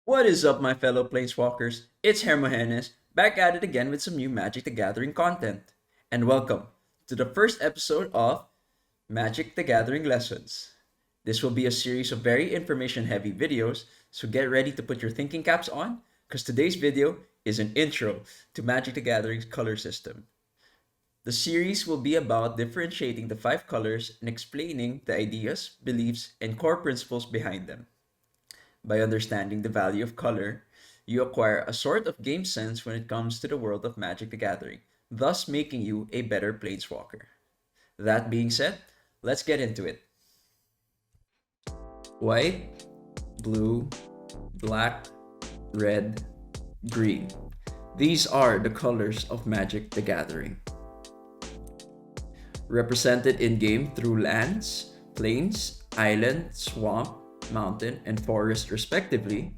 What is up, my fellow Planeswalkers? It's Hermogenes, back at it again with some new Magic the Gathering content. And welcome to the first episode of Magic the Gathering Lessons. This will be a series of very information heavy videos, so get ready to put your thinking caps on, because today's video is an intro to Magic the Gathering's color system. The series will be about differentiating the five colors and explaining the ideas, beliefs, and core principles behind them. By understanding the value of color, you acquire a sort of game sense when it comes to the world of Magic the Gathering, thus making you a better planeswalker. That being said, let's get into it. White, blue, black, red, green. These are the colors of Magic the Gathering. Represented in game through lands, plains, island, swamp, mountain, and forest, respectively,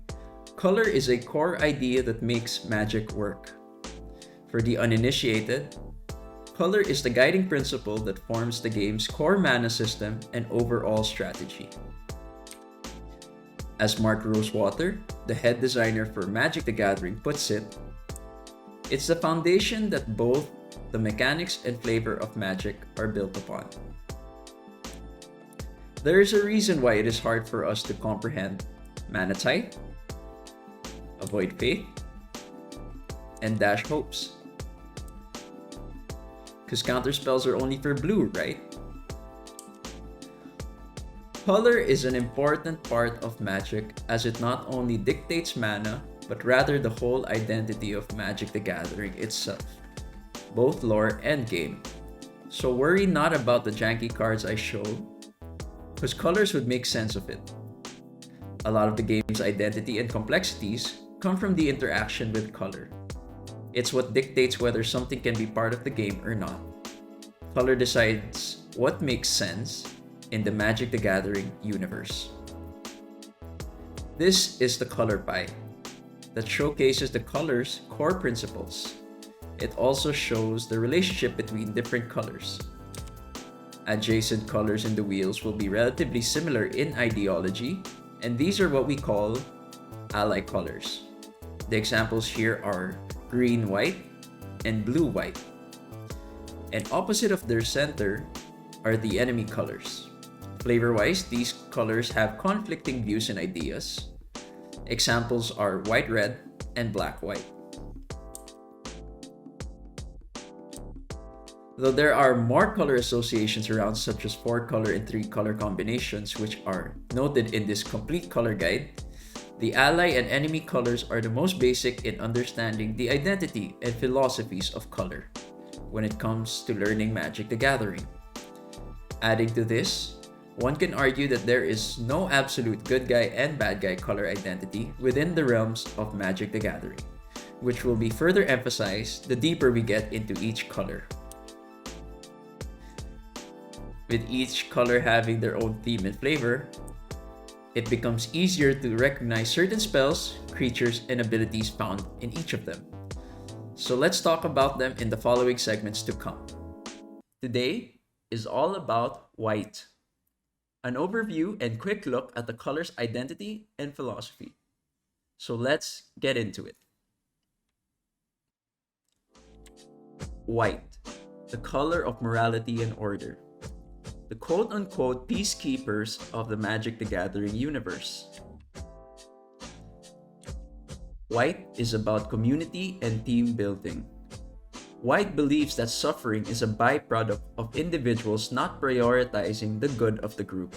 color is a core idea that makes Magic work. For the uninitiated, color is the guiding principle that forms the game's core mana system and overall strategy. As Mark Rosewater, the head designer for Magic the Gathering, puts it, it's the foundation that both the mechanics and flavor of Magic are built upon. There is a reason why it is hard for us to comprehend Mana Tithe, Avoid Faith, and Dash Hopes. Because counter spells are only for blue, right? Color is an important part of Magic as it not only dictates mana, but rather the whole identity of Magic the Gathering itself, both lore and game. So worry not about the janky cards I show, because colors would make sense of it. A lot of the game's identity and complexities come from the interaction with color. It's what dictates whether something can be part of the game or not. Color decides what makes sense in the Magic the Gathering universe. This is the color pie that showcases the color's core principles. It also shows the relationship between different colors. Adjacent colors in the wheels will be relatively similar in ideology, and these are what we call ally colors. The examples here are green-white and blue-white. And opposite of their center are the enemy colors. Flavor-wise, these colors have conflicting views and ideas. Examples are white-red and black-white. Though there are more color associations around, such as 4-color and 3-color combinations, which are noted in this complete color guide, the ally and enemy colors are the most basic in understanding the identity and philosophies of color when it comes to learning Magic the Gathering. Adding to this, one can argue that there is no absolute good guy and bad guy color identity within the realms of Magic the Gathering, which will be further emphasized the deeper we get into each color. With each color having their own theme and flavor, it becomes easier to recognize certain spells, creatures, and abilities found in each of them. So let's talk about them in the following segments to come. Today is all about white. An overview and quick look at the color's identity and philosophy. So let's get into it. White, the color of morality and order. The quote-unquote peacekeepers of the Magic the Gathering universe. White is about community and team building. White believes that suffering is a byproduct of individuals not prioritizing the good of the group.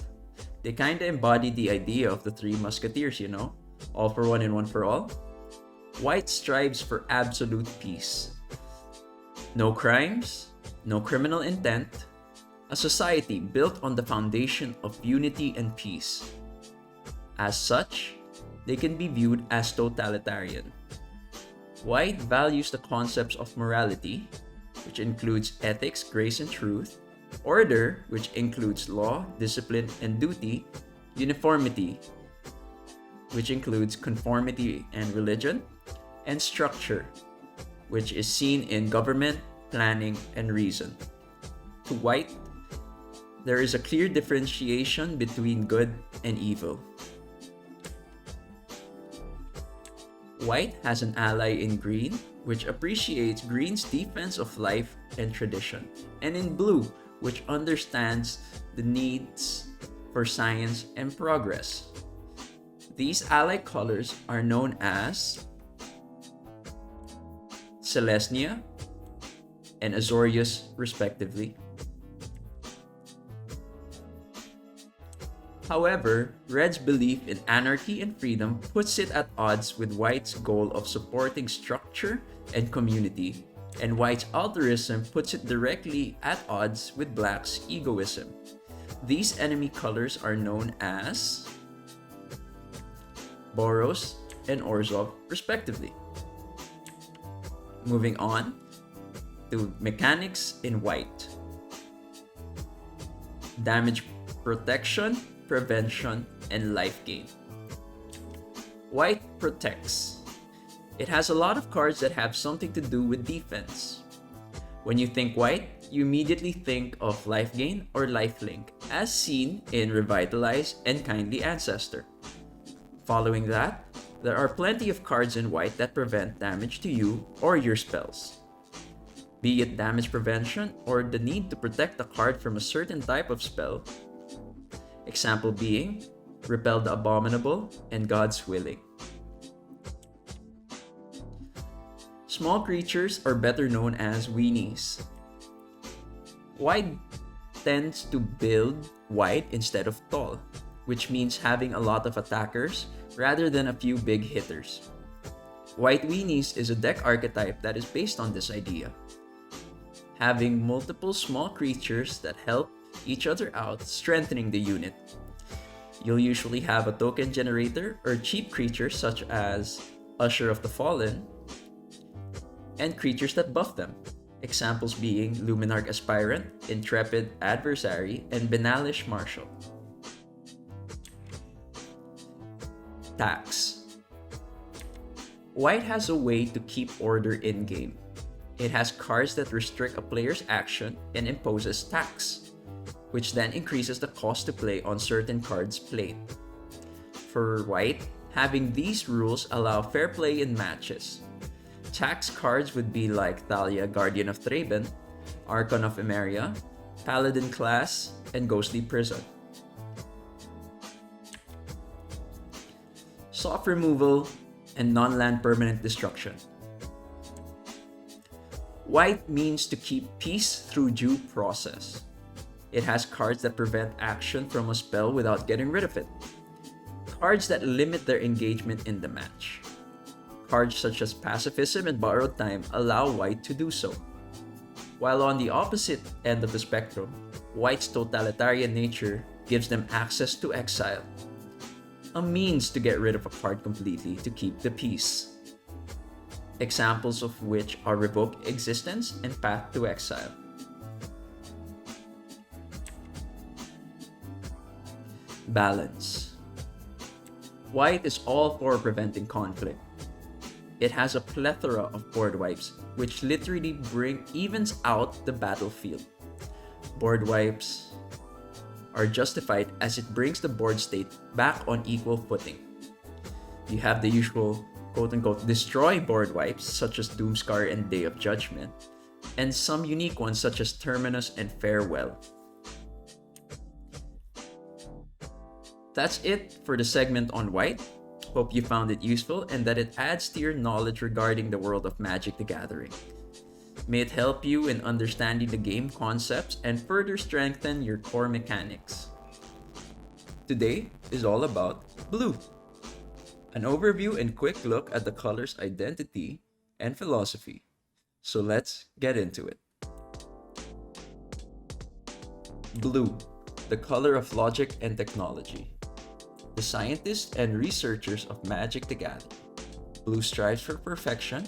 They kinda embody the idea of the Three Musketeers, you know? All for one and one for all. White strives for absolute peace. No crimes, no criminal intent, a society built on the foundation of unity and peace. As such, they can be viewed as totalitarian. White values the concepts of morality, which includes ethics, grace, and truth, order, which includes law, discipline, and duty, uniformity, which includes conformity and religion, and structure, which is seen in government, planning, and reason. To White, there is a clear differentiation between good and evil. White has an ally in green, which appreciates green's defense of life and tradition, and in blue, which understands the needs for science and progress. These ally colors are known as Celestia and Azorius, respectively. However, Red's belief in anarchy and freedom puts it at odds with White's goal of supporting structure and community, and White's altruism puts it directly at odds with Black's egoism. These enemy colors are known as Boros and Orzhov, respectively. Moving on to mechanics in White. Damage protection, prevention, and life gain. White protects. It has a lot of cards that have something to do with defense. When you think White, you immediately think of life gain or lifelink, as seen in Revitalize and Kindly Ancestor. Following that, there are plenty of cards in White that prevent damage to you or your spells. Be it damage prevention or the need to protect a card from a certain type of spell. Example being Repel the Abominable and God's Willing. Small creatures are better known as weenies. White tends to build wide instead of tall, which means having a lot of attackers rather than a few big hitters. White weenies is a deck archetype that is based on this idea. Having multiple small creatures that help each other out, strengthening the unit. You'll usually have a token generator or cheap creatures such as Usher of the Fallen, and creatures that buff them. Examples being Luminarch Aspirant, Intrepid Adversary, and Benalish Marshal. Tax. White has a way to keep order in-game. It has cards that restrict a player's action and imposes tax, which then increases the cost to play on certain cards played. For White, having these rules allow fair play in matches. Tax cards would be like Thalia, Guardian of Thraben, Archon of Emeria, Paladin Class, and Ghostly Prison. Soft removal and non-land permanent destruction. White means to keep peace through due process. It has cards that prevent action from a spell without getting rid of it. Cards that limit their engagement in the match. Cards such as Pacifism and Borrowed Time allow White to do so. While on the opposite end of the spectrum, White's totalitarian nature gives them access to exile, a means to get rid of a card completely to keep the peace. Examples of which are Revoke Existence and Path to Exile. Balance. White is all for preventing conflict. It has a plethora of board wipes, which literally evens out the battlefield. Board wipes are justified as it brings the board state back on equal footing. You have the usual quote-unquote destroy board wipes such as Doomscar and Day of Judgment, and some unique ones such as Terminus and Farewell. That's it for the segment on White. Hope you found it useful and that it adds to your knowledge regarding the world of Magic the Gathering. May it help you in understanding the game concepts and further strengthen your core mechanics. Today is all about blue. An overview and quick look at the color's identity and philosophy. So let's get into it. Blue, the color of logic and technology. The scientists and researchers of Magic the Gathering. Blue strives for perfection,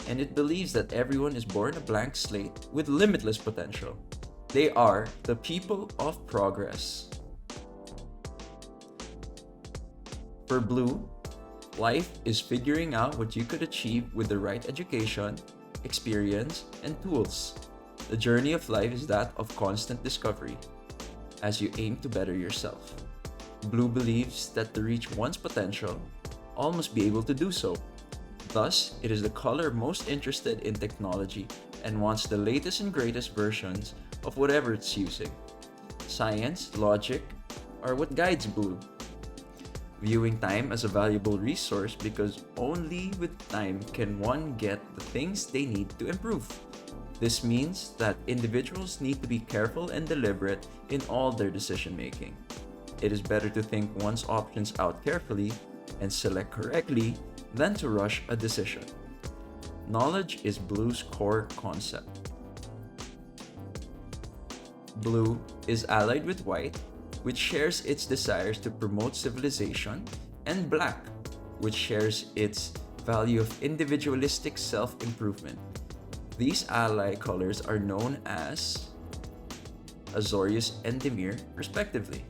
and it believes that everyone is born a blank slate with limitless potential. They are the people of progress. For Blue, life is figuring out what you could achieve with the right education, experience, and tools. The journey of life is that of constant discovery as you aim to better yourself. Blue believes that to reach one's potential, all must be able to do so. Thus, it is the color most interested in technology and wants the latest and greatest versions of whatever it's using. Science, logic, are what guides blue. Viewing time as a valuable resource because only with time can one get the things they need to improve. This means that individuals need to be careful and deliberate in all their decision making. It is better to think one's options out carefully and select correctly than to rush a decision. Knowledge is Blue's core concept. Blue is allied with white, which shares its desires to promote civilization, and black, which shares its value of individualistic self-improvement. These ally colors are known as Azorius and Demir, respectively.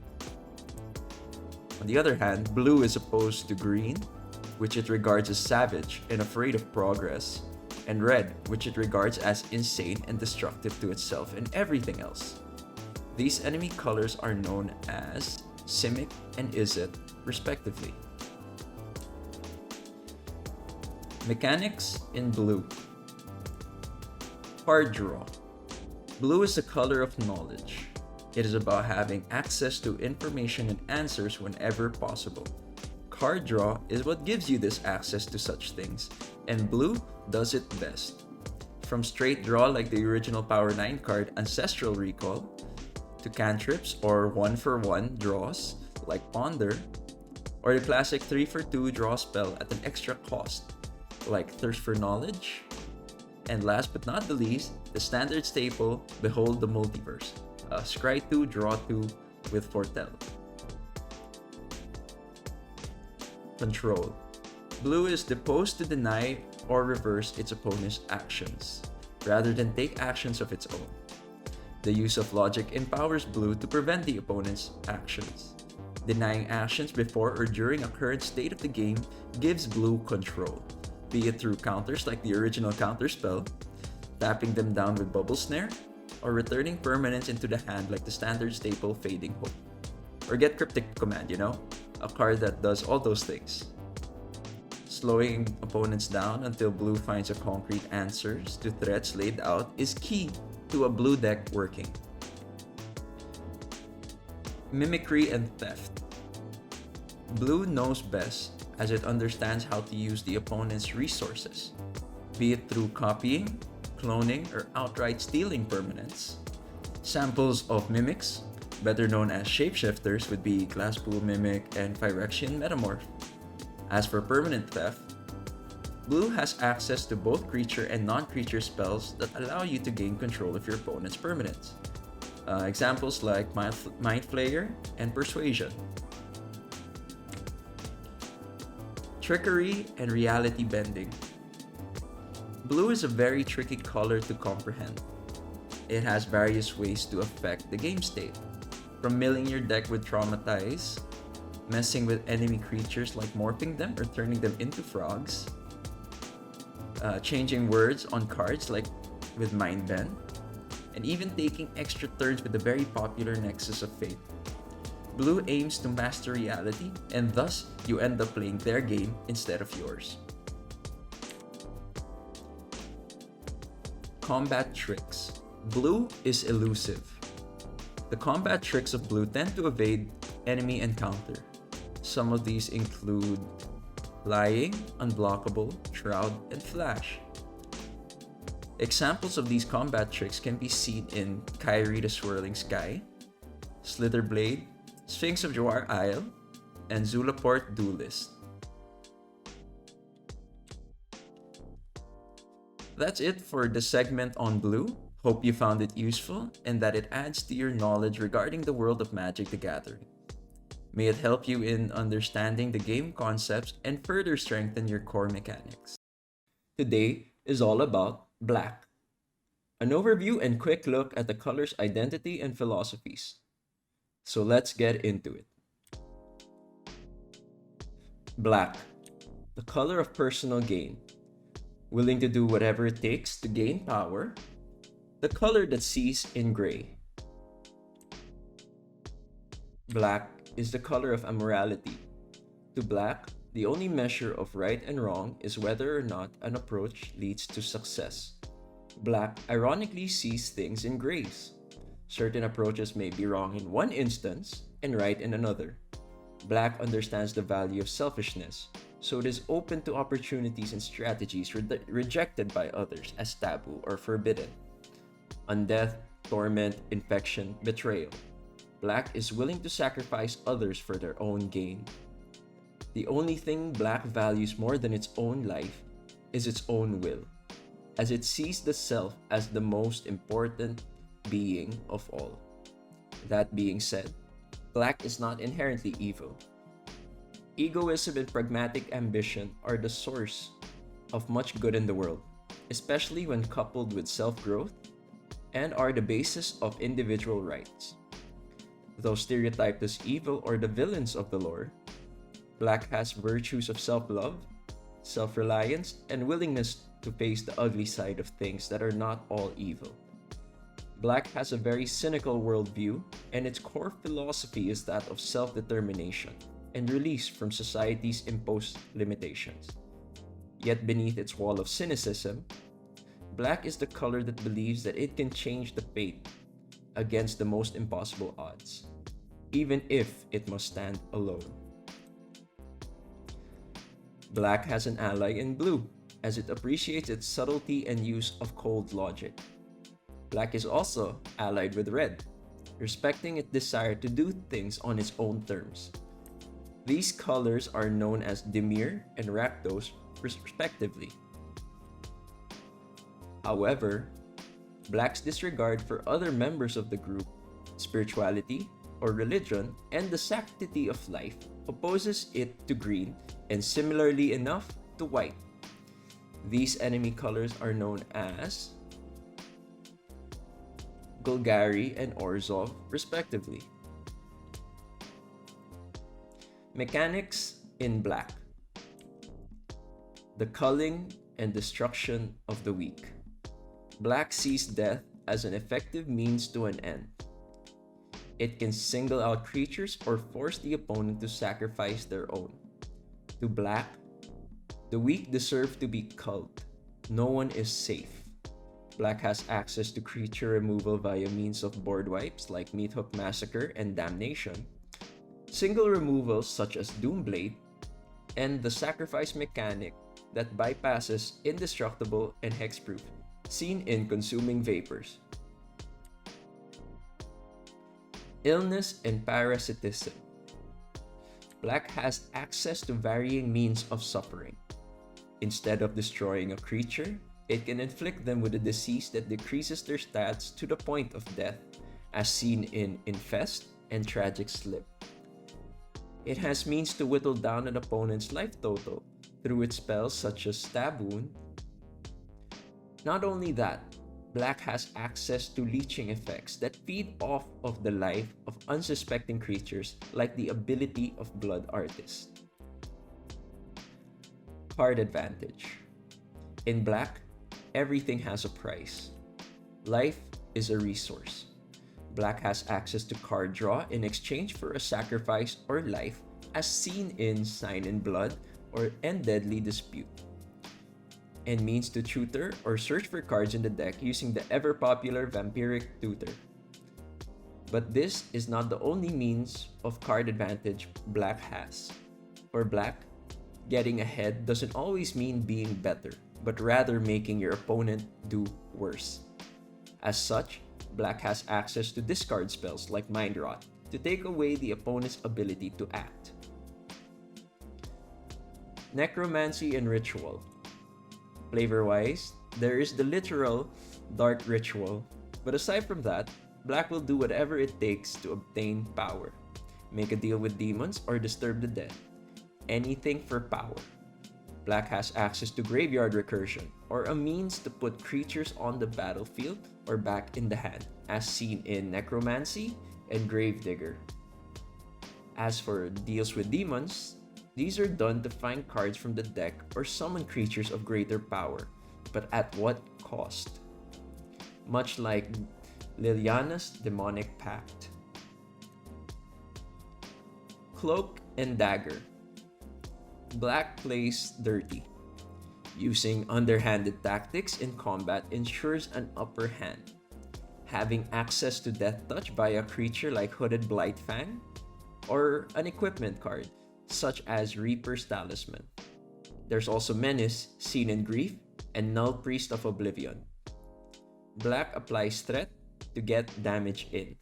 On the other hand, blue is opposed to green, which it regards as savage and afraid of progress, and red, which it regards as insane and destructive to itself and everything else. These enemy colors are known as Simic and Izzet, respectively. Mechanics in blue. Card draw. Blue is the color of knowledge. It is about having access to information and answers whenever possible. Card draw is what gives you this access to such things, and blue does it best. From straight draw like the original Power 9 card Ancestral Recall, to cantrips or 1-for-1 draws like Ponder, or the classic 3-for-2 draw spell at an extra cost like Thirst for Knowledge, and last but not the least, the standard staple Behold the Multiverse, scry 2, draw 2 with Foretell. Control. Blue is supposed to deny or reverse its opponent's actions, rather than take actions of its own. The use of logic empowers blue to prevent the opponent's actions. Denying actions before or during a current state of the game gives blue control, be it through counters like the original counter spell, tapping them down with Bubble Snare, or returning permanents into the hand like the standard staple Fading Hope. Or get Cryptic Command, a card that does all those things. Slowing opponents down until blue finds a concrete answers to threats laid out is key to a blue deck working. Mimicry and Theft. Blue knows best as it understands how to use the opponent's resources, be it through copying, cloning, or outright stealing permanents. Samples of mimics, better known as shapeshifters, would be Glasspool Mimic and Phyrexian Metamorph. As for permanent theft, blue has access to both creature and non-creature spells that allow you to gain control of your opponent's permanents. Examples like Mind Flayer and Persuasion. Trickery and Reality Bending. Blue is a very tricky color to comprehend. It has various ways to affect the game state, from milling your deck with Traumatize, messing with enemy creatures like morphing them or turning them into frogs, changing words on cards like with Mind Bend, and even taking extra turns with the very popular Nexus of Fate. Blue aims to master reality, and thus you end up playing their game instead of yours. Combat tricks. Blue is elusive. The combat tricks of blue tend to evade enemy encounter. Some of these include Lying, Unblockable, Shroud, and Flash. Examples of these combat tricks can be seen in Kyrie the Swirling Sky, Slitherblade, Sphinx of Jawar Isle, and Zulaport Duelist. That's it for the segment on blue. Hope you found it useful and that it adds to your knowledge regarding the world of Magic the Gathering. May it help you in understanding the game concepts and further strengthen your core mechanics. Today is all about black. An overview and quick look at the color's identity and philosophies. So let's get into it. Black, the color of personal gain. Willing to do whatever it takes to gain power. The color that sees in gray. Black is the color of amorality. To black, The only measure of right and wrong is whether or not an approach leads to success. Black ironically sees things in grays. Certain approaches may be wrong in one instance and right in another. Black understands the value of selfishness, so it is open to opportunities and strategies rejected by others as taboo or forbidden. Undeath, torment, infection, betrayal. Black is willing to sacrifice others for their own gain. The only thing Black values more than its own life is its own will, as it sees the self as the most important being of all. That being said, Black is not inherently evil. Egoism and pragmatic ambition are the source of much good in the world, especially when coupled with self-growth, and are the basis of individual rights. Though stereotyped as evil or the villains of the lore, Black has virtues of self-love, self-reliance, and willingness to face the ugly side of things that are not all evil. Black has a very cynical worldview, and its core philosophy is that of self-determination and release from society's imposed limitations. Yet beneath its wall of cynicism, Black is the color that believes that it can change the fate against the most impossible odds, even if it must stand alone. Black has an ally in blue, as it appreciates its subtlety and use of cold logic. Black is also allied with red, respecting its desire to do things on its own terms. These colors are known as Dimir and Rakdos, respectively. However, Black's disregard for other members of the group, spirituality, or religion, and the sanctity of life opposes it to green, and similarly enough to white. These enemy colors are known as Golgari and Orzhov, respectively. Mechanics in Black: the culling and destruction of the weak. Black sees death as an effective means to an end. It can single out creatures or force the opponent to sacrifice their own. To Black, the weak deserve to be culled. No one is safe. Black has access to creature removal via means of board wipes like Meathook Massacre and Damnation, single removals such as Doomblade, and the sacrifice mechanic that bypasses indestructible and hexproof, seen in Consuming Vapors. Illness and parasitism. Black has access to varying means of suffering. Instead of destroying a creature, it can inflict them with a disease that decreases their stats to the point of death, as seen in Infest and Tragic Slip. It has means to whittle down an opponent's life total through its spells such as Stab Wound. Not only that, Black has access to leeching effects that feed off of the life of unsuspecting creatures, like the ability of Blood Artist. Card advantage. In Black, everything has a price. Life is a resource. Black has access to card draw in exchange for a sacrifice or life, as seen in Sign in Blood and Deadly Dispute, and means to tutor or search for cards in the deck using the ever-popular Vampiric Tutor. But this is not the only means of card advantage Black has. For Black, getting ahead doesn't always mean being better, but rather making your opponent do worse. As such, Black has access to discard spells like Mind Rot to take away the opponent's ability to act. Necromancy and Ritual. Flavor-wise, there is the literal Dark Ritual, but aside from that, Black will do whatever it takes to obtain power. Make a deal with demons or disturb the dead. Anything for power. Black has access to Graveyard Recursion, or a means to put creatures on the battlefield or back in the hand, as seen in Necromancy and Gravedigger. As for deals with demons, these are done to find cards from the deck or summon creatures of greater power, but at what cost? Much like Liliana's Demonic Pact. Cloak and Dagger. Black plays dirty. Using underhanded tactics in combat ensures an upper hand. Having access to Death Touch by a creature like Hooded Blightfang, or an equipment card such as Reaper's Talisman. There's also Menace, Seen in Grief, and Null Priest of Oblivion. Black applies threat to get damage in.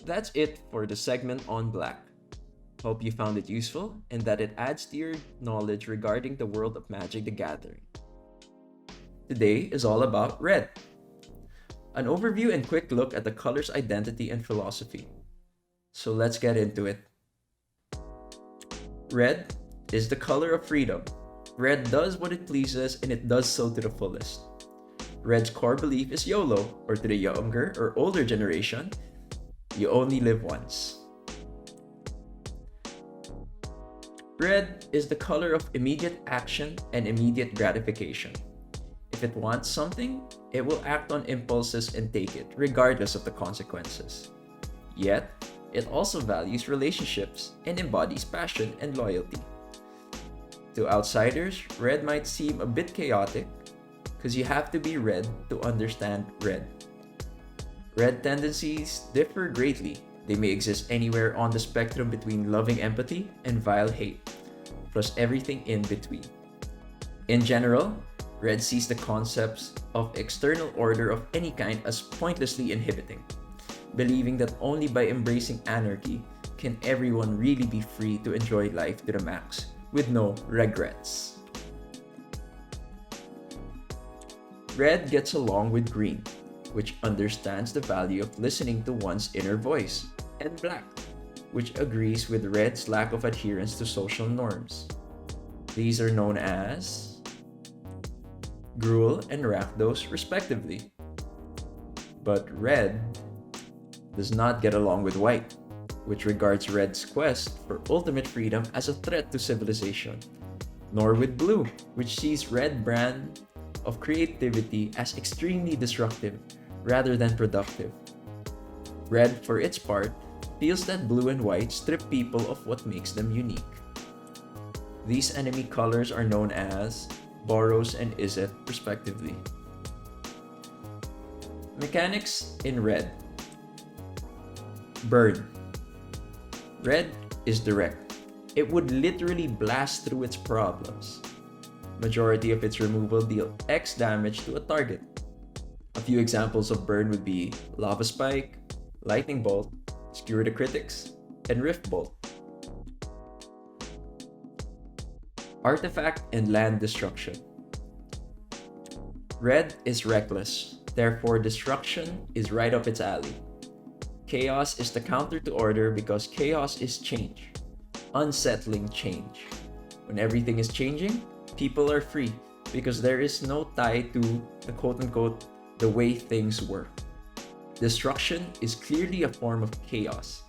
That's it for the segment on Black. Hope you found it useful and that it adds to your knowledge regarding the world of Magic the Gathering. Today is all about Red. An overview and quick look at the color's identity and philosophy. So let's get into it. Red is the color of freedom. Red does what it pleases and it does so to the fullest. Red's core belief is YOLO, or to the younger or older generation, you only live once. Red is the color of immediate action and immediate gratification. If it wants something, it will act on impulses and take it, regardless of the consequences. Yet, it also values relationships and embodies passion and loyalty. To outsiders, red might seem a bit chaotic, because you have to be red to understand red. Red tendencies differ greatly. They may exist anywhere on the spectrum between loving empathy and vile hate, plus everything in between. In general, red sees the concepts of external order of any kind as pointlessly inhibiting, believing that only by embracing anarchy can everyone really be free to enjoy life to the max, with no regrets. Red gets along with green, which understands the value of listening to one's inner voice, and black, which agrees with red's lack of adherence to social norms. These are known as Gruul and Rakdos, respectively. But red does not get along with white, which regards red's quest for ultimate freedom as a threat to civilization, nor with blue, which sees red brand of creativity as extremely disruptive rather than productive. Red, for its part, feels that blue and white strip people of what makes them unique. These enemy colors are known as Boros and Izzet, respectively. Mechanics in red. Burn. Red is direct. It would literally blast through its problems. Majority of its removal deal X damage to a target. A few examples of burn would be Lava Spike, Lightning Bolt, Skewer the Critics, and Rift Bolt. Artifact and land destruction. Red is reckless, therefore destruction is right up its alley. Chaos is the counter to order because chaos is change, unsettling change. When everything is changing, people are free because there is no tie to the quote-unquote the way things work. Destruction is clearly a form of chaos.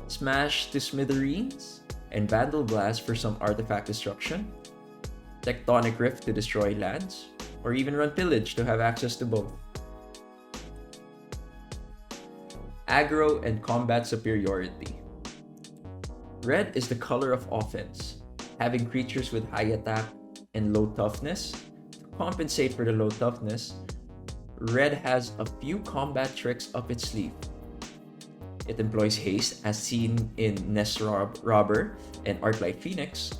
Smash to smithereens and Vandal Blast for some artifact destruction, Tectonic Rift to destroy lands, or even run Pillage to have access to both. Aggro and combat superiority. Red is the color of offense, having creatures with high attack and low toughness. To compensate for the low toughness, red has a few combat tricks up its sleeve. It employs haste as seen in Nest Robber and Arclight Phoenix,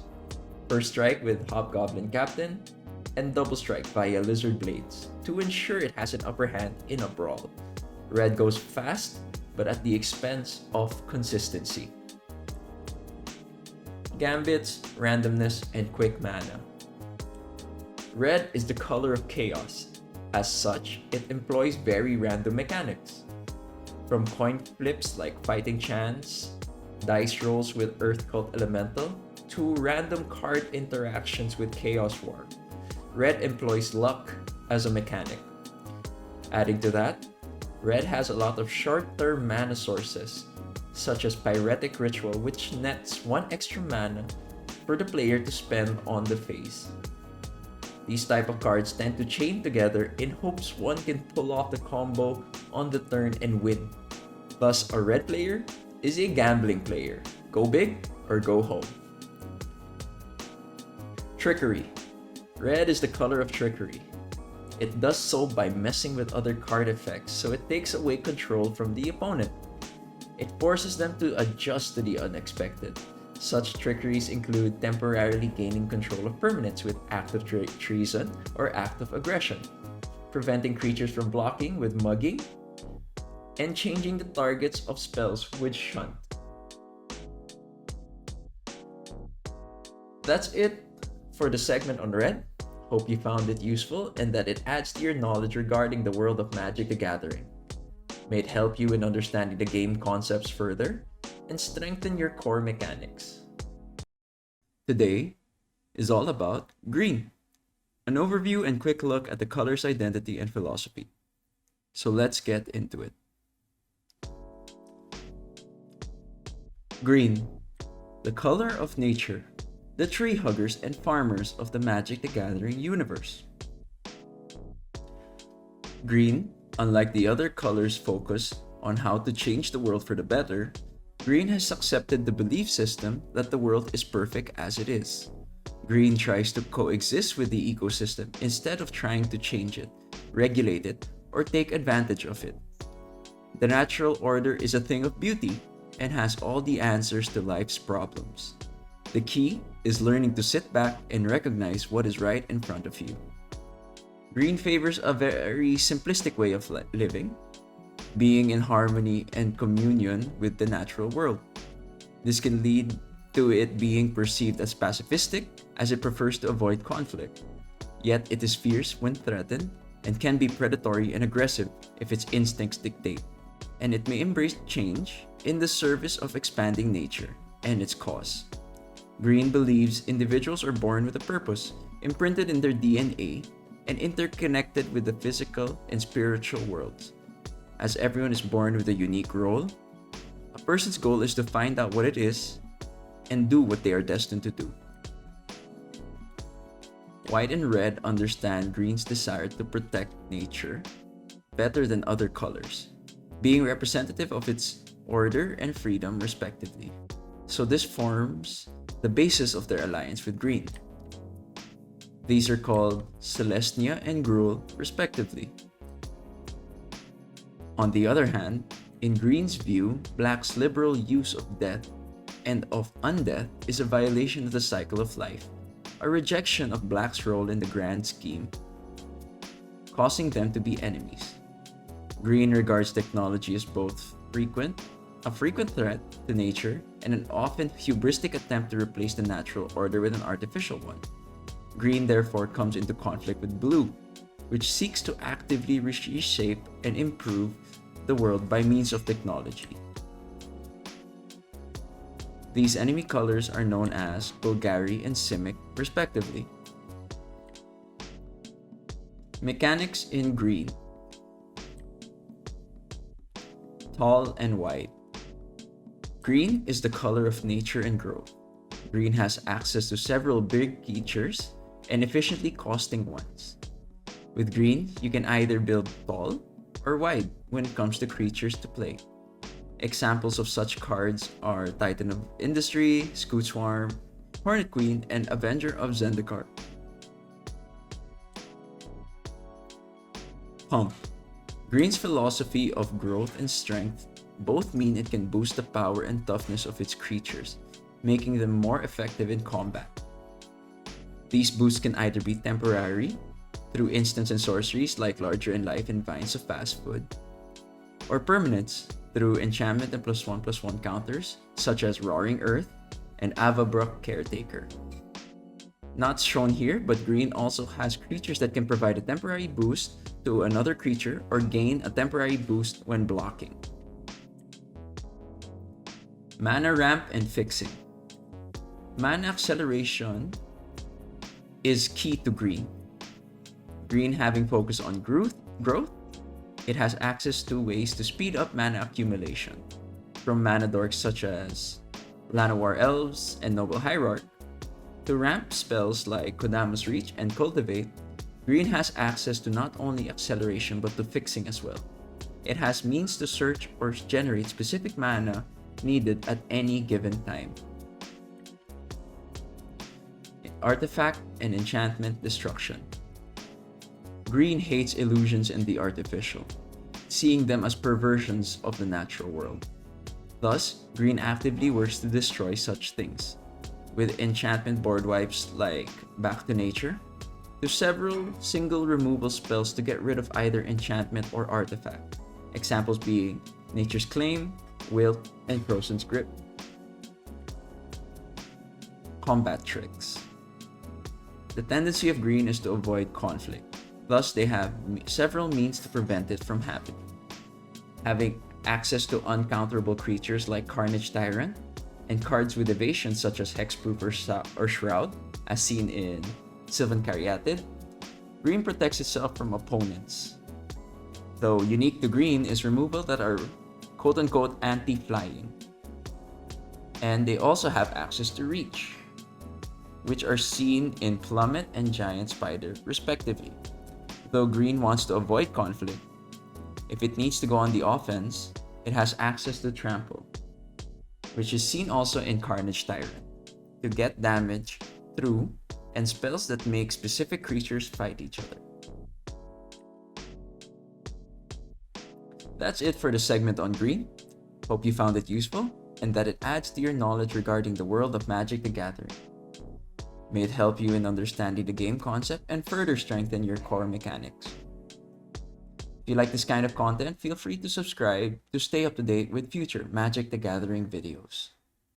First Strike with Hobgoblin Captain, and Double Strike via Lizard Blades to ensure it has an upper hand in a brawl. Red goes fast, but at the expense of consistency. Gambits, randomness, and quick mana. Red is the color of chaos. As such, it employs very random mechanics. From coin flips like Fighting Chance, dice rolls with Earth Cult Elemental, to random card interactions with Chaos War. Red employs luck as a mechanic. Adding to that, red has a lot of short-term mana sources, such as Pyretic Ritual, which nets 1 extra mana for the player to spend on the phase. These type of cards tend to chain together in hopes one can pull off the combo on the turn and win. Thus, a red player is a gambling player. Go big or go home. Trickery. Red is the color of trickery. It does so by messing with other card effects, so it takes away control from the opponent. It forces them to adjust to the unexpected. Such trickeries include temporarily gaining control of permanents with act of treason or act of aggression, preventing creatures from blocking with mugging, and changing the targets of spells with shunt. That's it for the segment on red. Hope you found it useful and that it adds to your knowledge regarding the world of Magic the Gathering. May it help you in understanding the game concepts further and strengthen your core mechanics. Today is all about green, an overview and quick look at the color's identity and philosophy. So let's get into it. Green, the color of nature, the tree huggers and farmers of the Magic the Gathering universe. Green, unlike the other colors' focus on how to change the world for the better, green has accepted the belief system that the world is perfect as it is. Green tries to coexist with the ecosystem instead of trying to change it, regulate it, or take advantage of it. The natural order is a thing of beauty and has all the answers to life's problems. The key is learning to sit back and recognize what is right in front of you. Green favors a very simplistic way of living, being in harmony and communion with the natural world. This can lead to it being perceived as pacifistic, as it prefers to avoid conflict. Yet it is fierce when threatened and can be predatory and aggressive if its instincts dictate. And it may embrace change in the service of expanding nature and its cause. Green believes individuals are born with a purpose, imprinted in their DNA, and interconnected with the physical and spiritual worlds. As everyone is born with a unique role, a person's goal is to find out what it is and do what they are destined to do. White and red understand green's desire to protect nature better than other colors, being representative of its order and freedom respectively. So this forms the basis of their alliance with green. These are called Celestia and Gruul respectively. On the other hand, in green's view, black's liberal use of death and of undeath is a violation of the cycle of life, a rejection of black's role in the grand scheme, causing them to be enemies. Green regards technology as both a frequent threat to nature, and an often hubristic attempt to replace the natural order with an artificial one. Green therefore comes into conflict with blue, which seeks to actively reshape and improve the world by means of technology. These enemy colors are known as Golgari and Simic, respectively. Mechanics in green. Tall and wide. Green is the color of nature and growth. Green has access to several big creatures and efficiently costing ones. With green, you can either build tall or wide when it comes to creatures to play. Examples of such cards are Titan of Industry, Scoot Swarm, Hornet Queen, and Avenger of Zendikar. Pump. Green's philosophy of growth and strength both mean it can boost the power and toughness of its creatures, making them more effective in combat. These boosts can either be temporary, through instants and sorceries like Larger in Life and Vines of Fast Food, or permanents through enchantment and +1/+1 counters such as Roaring Earth and Avabrook Caretaker. Not shown here, but green also has creatures that can provide a temporary boost to another creature or gain a temporary boost when blocking. Mana ramp and fixing. Mana acceleration is key to green. Green having focus on growth, it has access to ways to speed up mana accumulation, from mana dorks such as Llanowar Elves and Noble Hierarch, to ramp spells like Kodama's Reach and Cultivate. Green has access to not only acceleration but to fixing as well. It has means to search or generate specific mana needed at any given time. artifact and enchantment destruction. Green hates illusions and the artificial, seeing them as perversions of the natural world. Thus, green actively works to destroy such things, with enchantment board wipes like Back to Nature, to several single removal spells to get rid of either enchantment or artifact, examples being Nature's Claim, Wilt, and Frozen's Grip. Combat tricks. The tendency of green is to avoid conflict, thus they have several means to prevent it from happening. Having access to uncounterable creatures like Carnage Tyrant, and cards with evasion such as Hexproof or Shroud, as seen in Sylvan Caryatid, green protects itself from opponents. Though unique to green is removal that are quote-unquote anti-flying. And they also have access to reach, which are seen in Plummet and Giant Spider respectively. Though green wants to avoid conflict, if it needs to go on the offense, it has access to Trample, which is seen also in Carnage Tyrant, to get damage through and spells that make specific creatures fight each other. That's it for the segment on green. Hope you found it useful and that it adds to your knowledge regarding the world of Magic the Gathering. May it help you in understanding the game concept and further strengthen your core mechanics. If you like this kind of content, feel free to subscribe to stay up to date with future Magic the Gathering videos.